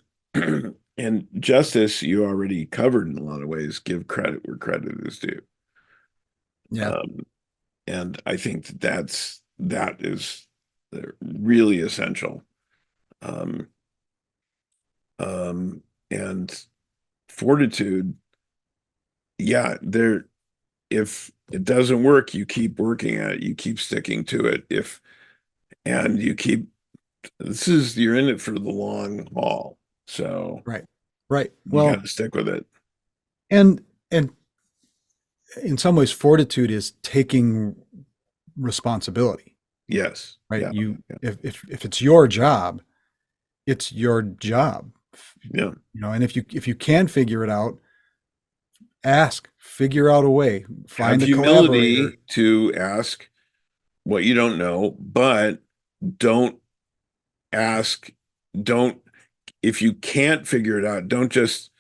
and justice, you already covered in a lot of ways. Give credit where credit is due. Yeah. Um, and I think that is really essential. Um, and fortitude, yeah, there. If it doesn't work, you keep working at it. You keep sticking to it. And you keep. You're in it for the long haul. So Right. Right. you got Well, to stick with it. and in some ways, fortitude is taking responsibility, Yes. right? Yeah. Yeah. If it's your job, it's your job, Yeah. and if you can figure it out, figure out a way, Have find a collaborator. humility to ask what you don't know, but don't ask, don't, if you can't figure it out, don't just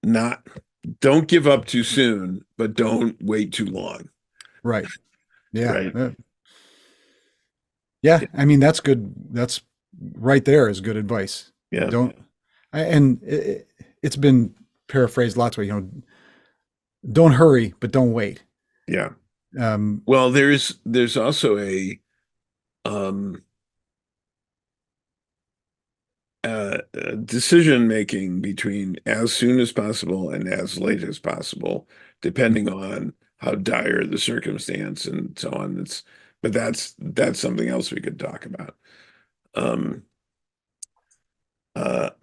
not, don't give up too soon, but don't wait too long. Right. Yeah. Right. Yeah. I mean, that's good. That's right there is good advice. Yeah. Don't, and it's been paraphrased lots of ways, don't hurry, but don't wait. Yeah. Um, Well, there's also um, decision making between as soon as possible and as late as possible, depending on how dire the circumstance and so on. But that's something else we could talk about. Um,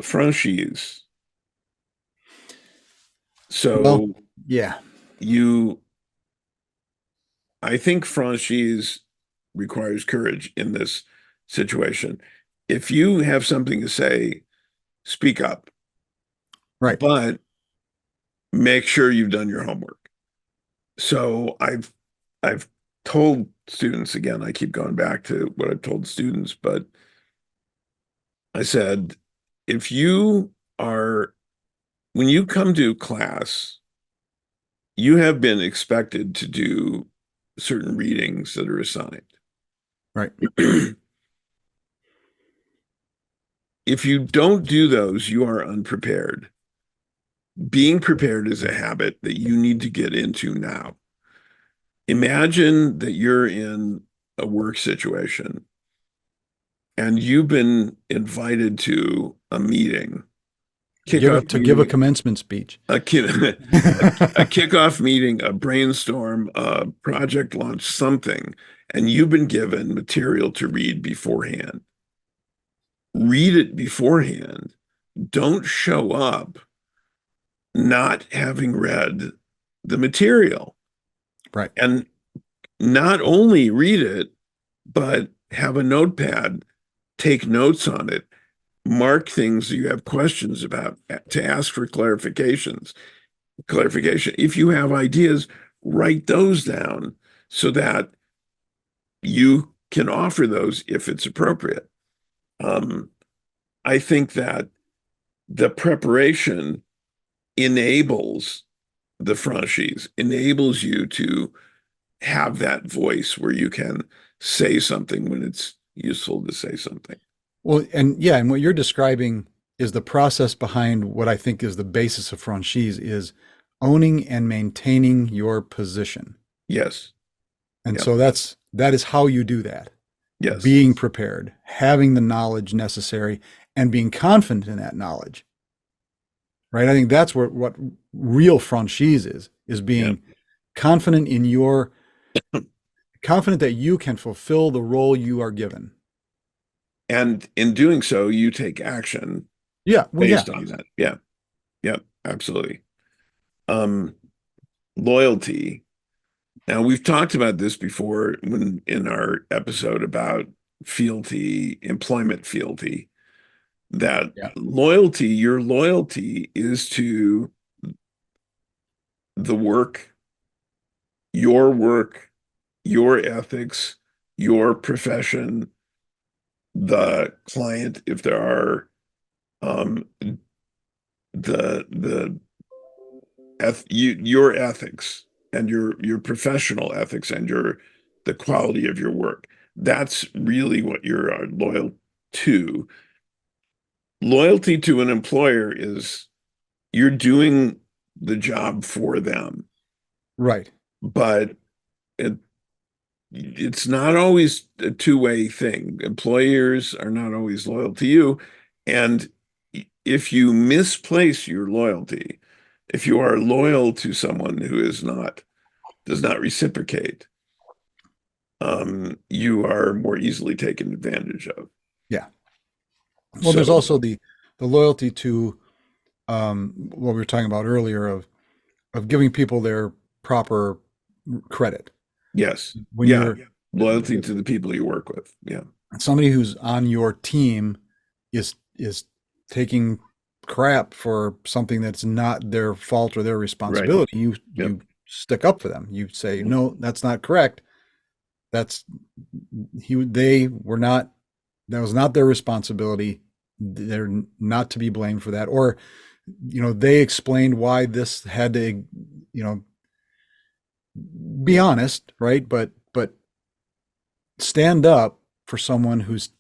franchise. well, So yeah. you, I think franchise requires courage in this situation. If you have something to say, speak up, Right. but make sure you've done your homework. So I've told students again, I keep going back to what I've told students, but I said, if you are, when you come to class, you have been expected to do certain readings that are assigned. Right. If you don't do those, you are unprepared. Being prepared is a habit that you need to get into now. Imagine that you're in a work situation and you've been invited to a meeting, kickoff Give a meeting, commencement speech. a, ki- a kickoff meeting, a brainstorm, a project launch, something, and you've been given material to read beforehand. Read it beforehand. Don't show up not having read the material. Right. And not only read it, but have a notepad, take notes on it, mark things you have questions about to ask for clarification. If you have ideas, write those down so that you can offer those if it's appropriate. Um, I think that the preparation enables the franchise, enables you to have that voice where you can say something when it's useful to say something. Well, and yeah, and what you're describing is the process behind what I think is the basis of franchise is owning and maintaining your position. Yes. And Yeah. so that is how you do that. Yes. Being prepared, having the knowledge necessary, and being confident in that knowledge. Right? I think that's what real franchise is Yeah. being confident in your confident that you can fulfill the role you are given. And in doing so, you take action Yeah, well, yeah, based on that. Yeah. Yeah. Absolutely. Um, loyalty. Now we've talked about this before when in our episode about fealty, employment fealty, that yeah, loyalty, your loyalty is to the work, your ethics, your profession, the client, if there are um, the your ethics and your professional ethics and the quality of your work. That's really what you're loyal to. Loyalty to an employer is you're doing the job for them, Right. but it, it's not always a two-way thing. Employers are not always loyal to you. And if you misplace your loyalty, if you are loyal to someone who does not reciprocate, you are more easily taken advantage of. Yeah. Well, there's So also the loyalty to what we were talking about earlier of giving people their proper credit. yes, When yeah, you're loyalty to the people you work with. Yeah, somebody who's on your team is taking crap for something that's not their fault or their right. responsibility, you Yep. you stick up for them. You say, no, that's not correct. That's they were not, that was not their responsibility. They're not to be blamed for that. Or, they explained why this had to, you know, be honest, right? But stand up for someone who's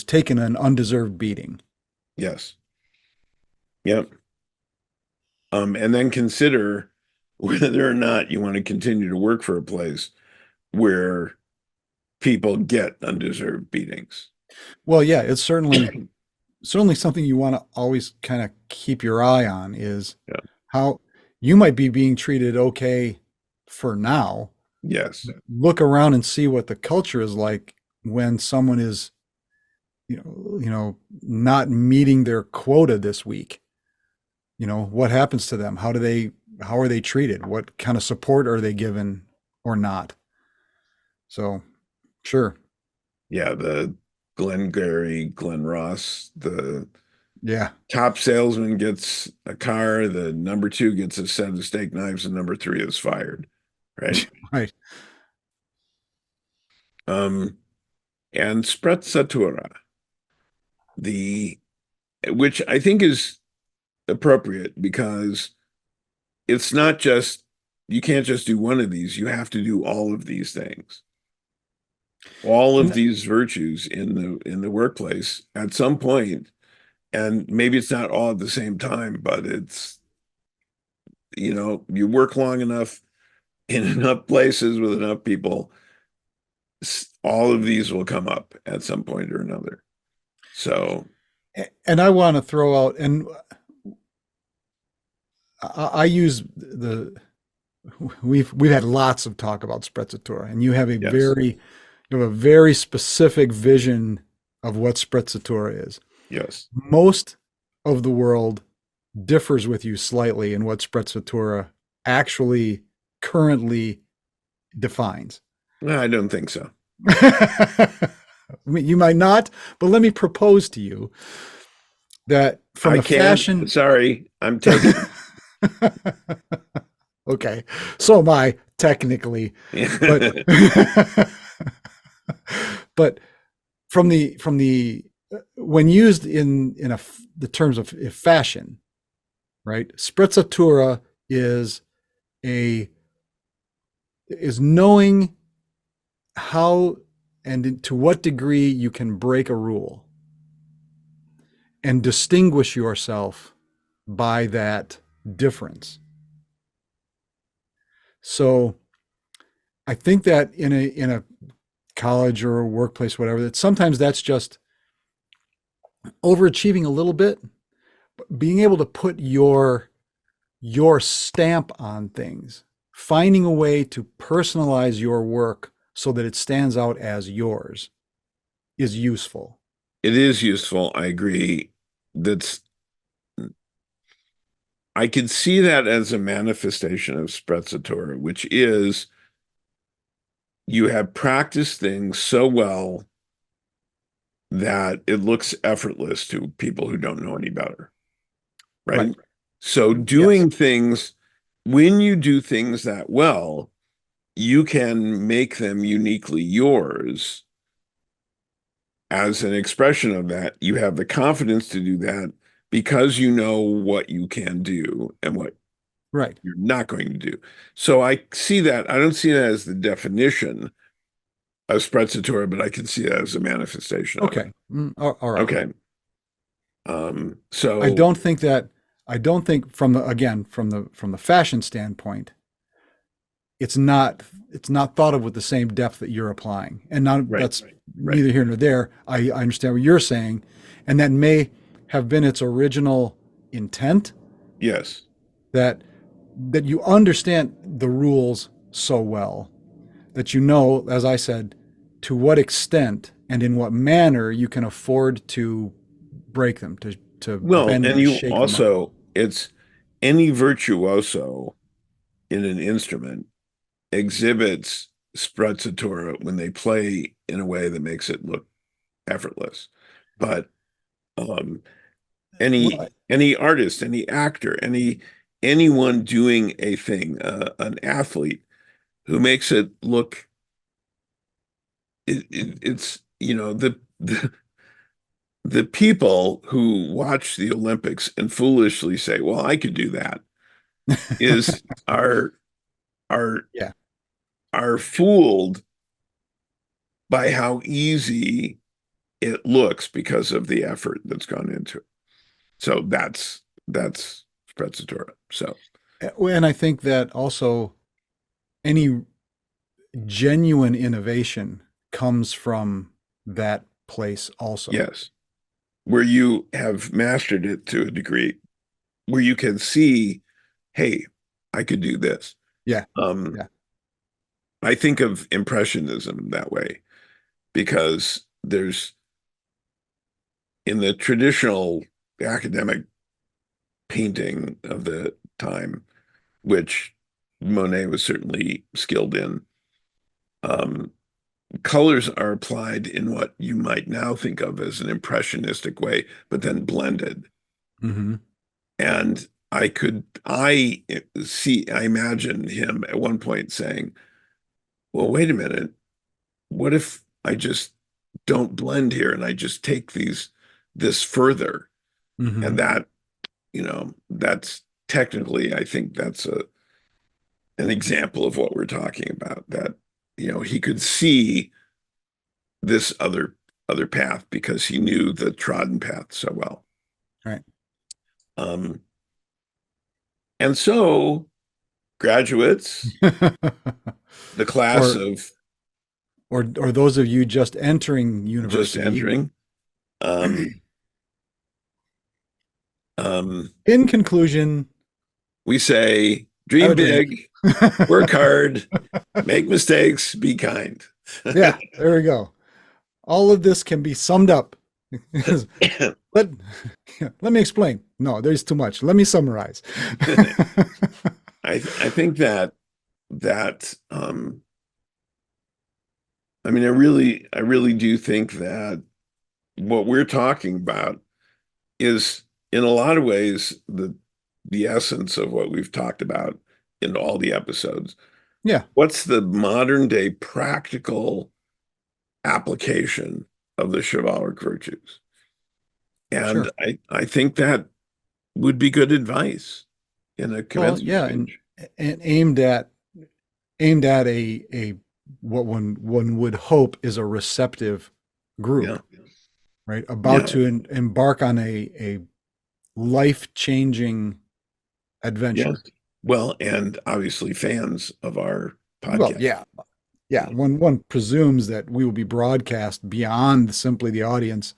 taken an undeserved beating. Yes. Yep. And then consider whether or not you want to continue to work for a place where people get undeserved beatings. Well, yeah, it's certainly something you want to always kind of keep your eye on is Yeah. how you might be being treated okay for now. Yes. Look around and see what the culture is like when someone is, not meeting their quota this week. What happens to them? How are they treated? What kind of support are they given or not? So, sure. Yeah. The Glengarry, Glen Ross, the Yeah. top salesman gets a car, the number two gets a set of steak knives, and number three is fired. Right. Right. Um, and sprezzatura, the which I think is appropriate because it's not just you can't just do one of these, you have to do all of these things. All of And these virtues in the workplace at some point, and maybe it's not all at the same time, but it's you work long enough in enough places with enough people, all of these will come up at some point or another. So and I want to throw out, and I use we've had lots of talk about sprezzatura, and yes, you have a very specific vision of what sprezzatura is. yes. Most of the world differs with you slightly in what sprezzatura actually currently defines. I don't think so. I mean, you might not, but let me propose to you that from I the can't. fashion. Sorry, I'm taken. Okay, so am I technically, but but from the when used in the terms of fashion, right? Sprezzatura is a is knowing how and to what degree you can break a rule and distinguish yourself by that difference. So I think that in a college or a workplace, whatever, that sometimes that's just overachieving a little bit, being able to put your stamp on things, finding a way to personalize your work so that it stands out as yours is useful. It is useful. I agree. That's I could see that as a manifestation of sprezzatura, which is you have practiced things so well that it looks effortless to people who don't know any better, Right. right? So Yes. doing things, when you do things that well, you can make them uniquely yours as an expression of that. You have the confidence to do that, because you know what you can do and what Right. you're not going to do. So I see that. I don't see that as the definition of sprezzatura, but I can see that as a manifestation of it. Okay. All right. Okay. I So don't think that I don't think from the again from the fashion standpoint, it's not thought of with the same depth that you're applying. And not right, that's right. neither here nor there. I understand what you're saying, and that may have been its original intent Yes. that you understand the rules so well that you know, as I said, to what extent and in what manner you can afford to break them, to Well, bend and and you shake them up. also, it's any virtuoso in an instrument exhibits sprezzatura when they play in a way that makes it look effortless. But um, Well, any artist, any actor, anyone doing a thing, an athlete who makes it look, it's the people who watch the Olympics and foolishly say, "Well, I could do that," is are yeah, are fooled by how easy it looks because of the effort that's gone into it. So that's sprezzatura. So and I think that also any genuine innovation comes from that place also. yes, where you have mastered it to a degree where you can see, hey, I could do this. Yeah, Um, yeah, I think of impressionism that way because there's in the traditional academic painting of the time, which Monet was certainly skilled in, um, colors are applied in what you might now think of as an impressionistic way, but then blended. hmm And I imagine him at one point saying, well, wait a minute, what if I just don't blend here and I just take this further? hmm And that's technically, I think that's an example of what we're talking about, that, he could see this other path because he knew the trodden path so well. right. Um, and so graduates, the class or of or those of you just entering just university. entering, um, um, In conclusion, we say, have dream a drink. big, work hard, make mistakes, be kind. Yeah, there we go. All of this can be summed up. let let me explain. No, there's too much. Let me summarize. I think that I mean I really do think that what we're talking about is in a lot of ways the essence of what we've talked about in all the episodes. Yeah, What's the modern day practical application of the chivalric virtues? And sure. I think that would be good advice in a Well, commencement yeah, speech. and aimed at a what one would hope is a receptive Yeah. group, right? About Yeah. to embark on a life-changing Yes. adventure. Well, and obviously fans of our Well, podcast. yeah, yeah. One presumes that we will be broadcast beyond simply the audience.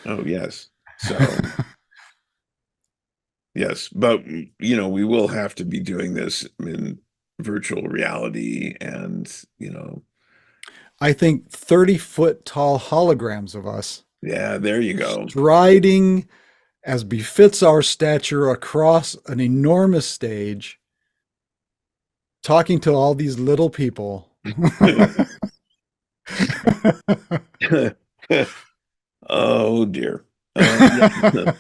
Oh, yes. So, yes, but we will have to be doing this in virtual reality and, I think 30-foot tall holograms of us yeah, there you go. striding as befits our stature across an enormous stage, talking to all these little people. Oh dear. Yeah.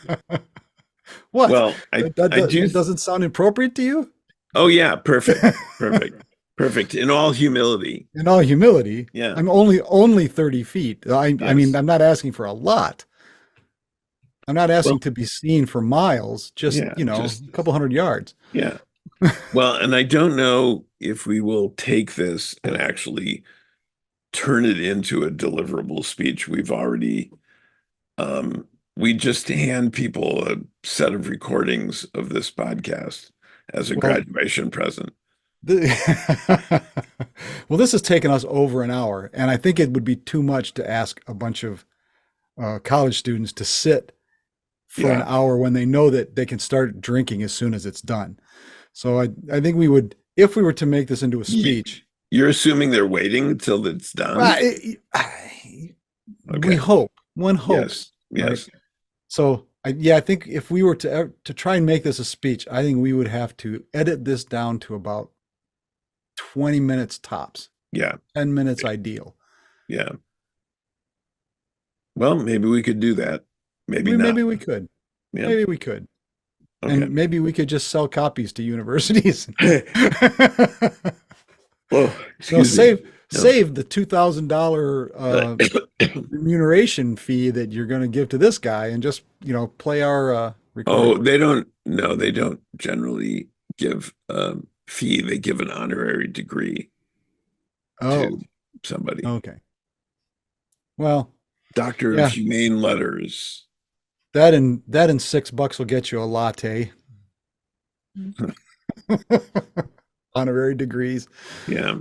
What? Well, I do. That doesn't sound appropriate to you? Oh yeah, perfect. Perfect. Perfect. In all humility. In all humility, Yeah. I'm only 30 feet. I mean, Yes. I'm not asking for a lot. I'm not Well, asking to be seen for miles, just, yeah, just a couple hundred yards. yeah. Well, and I don't know if we will take this and actually turn it into a deliverable speech. We just hand people a set of recordings of this podcast as a Well, graduation present. the, well, this has taken us over an hour, and I think it would be too much to ask a bunch of college students to sit for an Yeah. hour when they know that they can start drinking as soon as it's done. So I think we would, if we were to make this into a Y- speech, You're assuming they're waiting until it's well, done? we Okay. hope, one hopes, Yes. right? Yes. So yeah, I think if we were to try and make this a speech, I think we would have to edit this down to about 20 minutes tops, Yeah. 10 minutes ideal. Yeah. Well, maybe we could do that. Maybe not. Maybe we could. Yeah. Maybe we could. Okay. And maybe we could just sell copies to universities. Oh, No, excuse me. No. save the $2,000 remuneration fee that you're going to give to this guy, and just play our recording. Oh, they don't. No, they don't generally give a fee. They give an honorary degree Oh, to somebody. okay. Well, Doctor of yeah, Humane Letters. that and $6 will get you a latte. Honorary degrees. Yeah.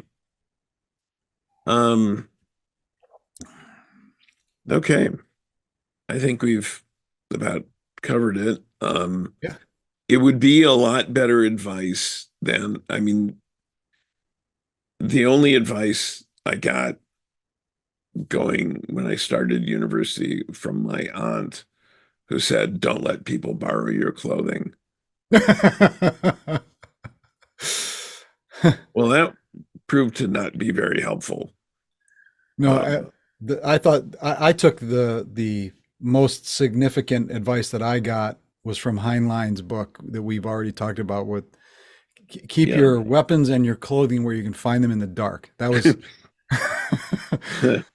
Um, okay. I think we've about covered it. Yeah. It would be a lot better advice than, I mean, the only advice I got going when I started university from my aunt, who said, "Don't let people borrow your clothing." Well, that proved to not be very helpful. No, Um, I thought I took the most significant advice that I got was from Heinlein's book that we've already talked about, with keep yeah. your weapons and your clothing where you can find them in the dark. That was that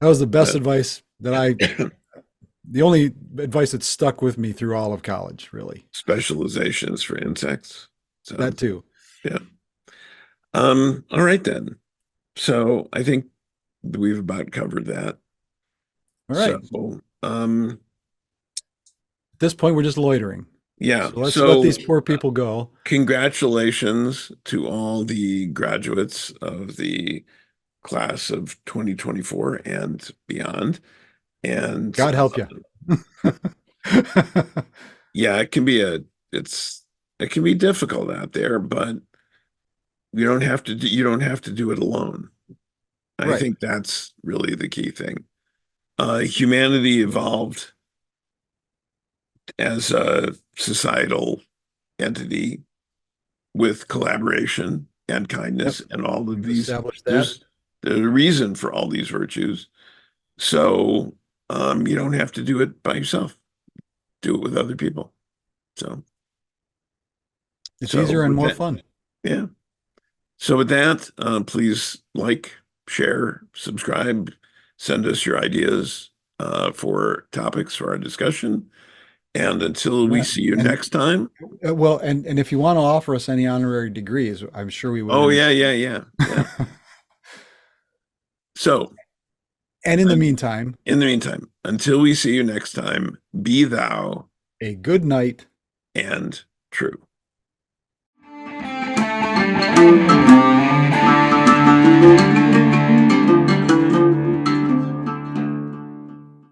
was the best advice the only advice that stuck with me through all of college, really. Specializations for insects. So, That too. yeah. All right then. So I think we've about covered that. All right. So, At this point, we're just loitering. yeah. So let's let So these poor people go. congratulations to all the graduates of the class of 2024 and beyond. And God help you. yeah, it's it can be difficult out there, but you don't have to do it alone. I Right. think that's really the key thing. Humanity evolved as a societal entity with collaboration and Yep. kindness and all of We've these. established that. There's a reason for all these virtues. So you don't have to do it by yourself. Do it with other people. So It's so easier and with more that, fun. yeah. So with that, please like, share, subscribe, send us your ideas for topics for our discussion. And until we Yeah. see you And next time. well, and if you want to offer us any honorary degrees, I'm sure we would Oh yeah, entertain. yeah, yeah, yeah. So And in the un- meantime, in the meantime, until we see you next time, be thou a good night. and true.